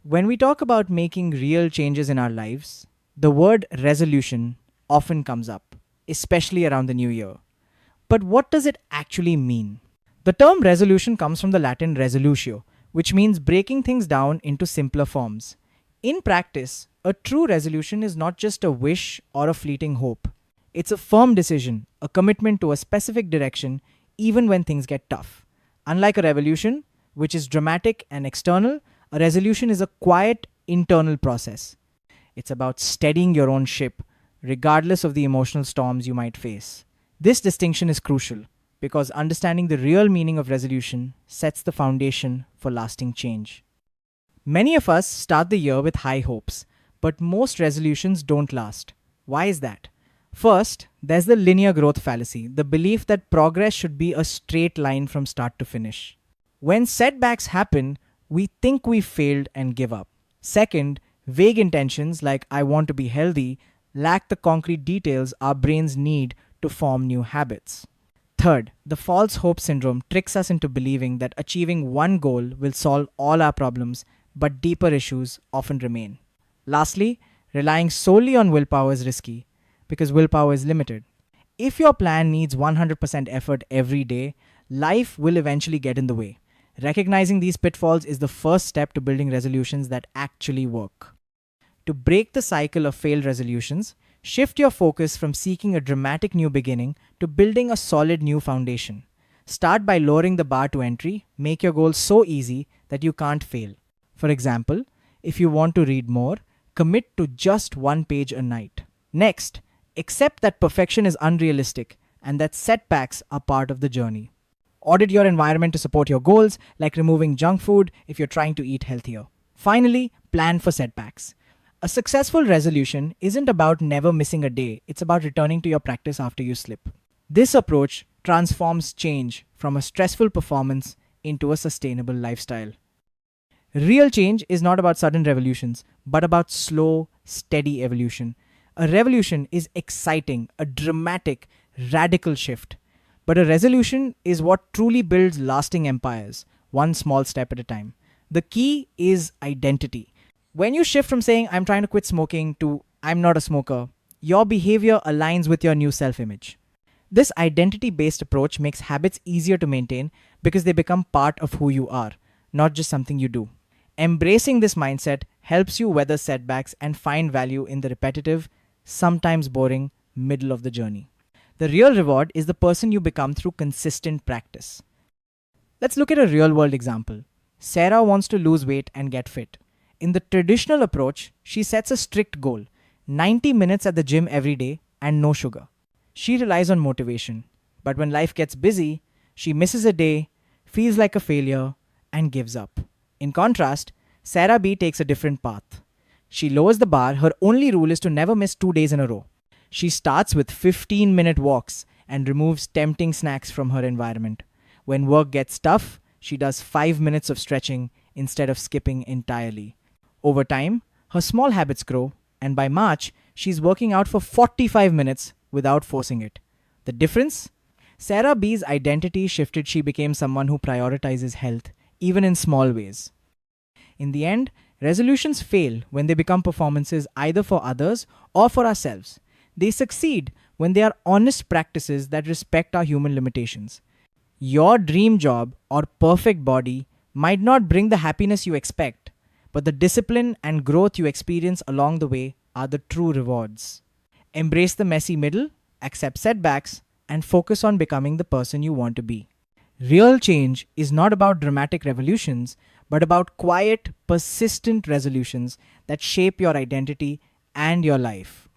When we talk about making real changes in our lives, the word resolution often comes up, especially around the new year. But what does it actually mean? The term resolution comes from the Latin resolutio, which means breaking things down into simpler forms. In practice, a true resolution is not just a wish or a fleeting hope. It's a firm decision, a commitment to a specific direction, even when things get tough. Unlike a revolution, which is dramatic and external, a resolution is a quiet internal process. It's about steadying your own ship, regardless of the emotional storms you might face. This distinction is crucial because understanding the real meaning of resolution sets the foundation for lasting change. Many of us start the year with high hopes, but most resolutions don't last. Why is that? First, there's the linear growth fallacy, the belief that progress should be a straight line from start to finish. When setbacks happen, we think we failed and give up. Second, vague intentions like I want to be healthy lack the concrete details our brains need to form new habits. Third, the false hope syndrome tricks us into believing that achieving one goal will solve all our problems, but deeper issues often remain. Lastly, relying solely on willpower is risky because willpower is limited. If your plan needs 100% effort every day, life will eventually get in the way. Recognizing these pitfalls is the first step to building resolutions that actually work. To break the cycle of failed resolutions, shift your focus from seeking a dramatic new beginning to building a solid new foundation. Start by lowering the bar to entry, make your goals so easy that you can't fail. For example, if you want to read more, commit to just one page a night. Next, accept that perfection is unrealistic and that setbacks are part of the journey. Audit your environment to support your goals, like removing junk food if you're trying to eat healthier. Finally, plan for setbacks. A successful resolution isn't about never missing a day, it's about returning to your practice after you slip. This approach transforms change from a stressful performance into a sustainable lifestyle. Real change is not about sudden revolutions, but about slow, steady evolution. A revolution is exciting, a dramatic, radical shift. But a resolution is what truly builds lasting empires, one small step at a time. The key is identity. When you shift from saying, I'm trying to quit smoking to I'm not a smoker, your behavior aligns with your new self image. This identity based approach makes habits easier to maintain because they become part of who you are, not just something you do. Embracing this mindset helps you weather setbacks and find value in the repetitive, sometimes boring, middle of the journey. The real reward is the person you become through consistent practice. Let's look at a real world example. Sarah wants to lose weight and get fit. In the traditional approach, she sets a strict goal 90 minutes at the gym every day and no sugar. She relies on motivation, but when life gets busy, she misses a day, feels like a failure, and gives up. In contrast, Sarah B takes a different path. She lowers the bar, her only rule is to never miss 2 days in a row. She starts with 15-minute walks and removes tempting snacks from her environment. When work gets tough, she does 5 minutes of stretching instead of skipping entirely. Over time, her small habits grow, and by March, she's working out for 45 minutes without forcing it. The difference? Sarah B's identity shifted. She became someone who prioritizes health, even in small ways. In the end, resolutions fail when they become performances either for others or for ourselves. They succeed when they are honest practices that respect our human limitations. Your dream job or perfect body might not bring the happiness you expect, but the discipline and growth you experience along the way are the true rewards. Embrace the messy middle, accept setbacks, and focus on becoming the person you want to be. Real change is not about dramatic revolutions, but about quiet, persistent resolutions that shape your identity and your life.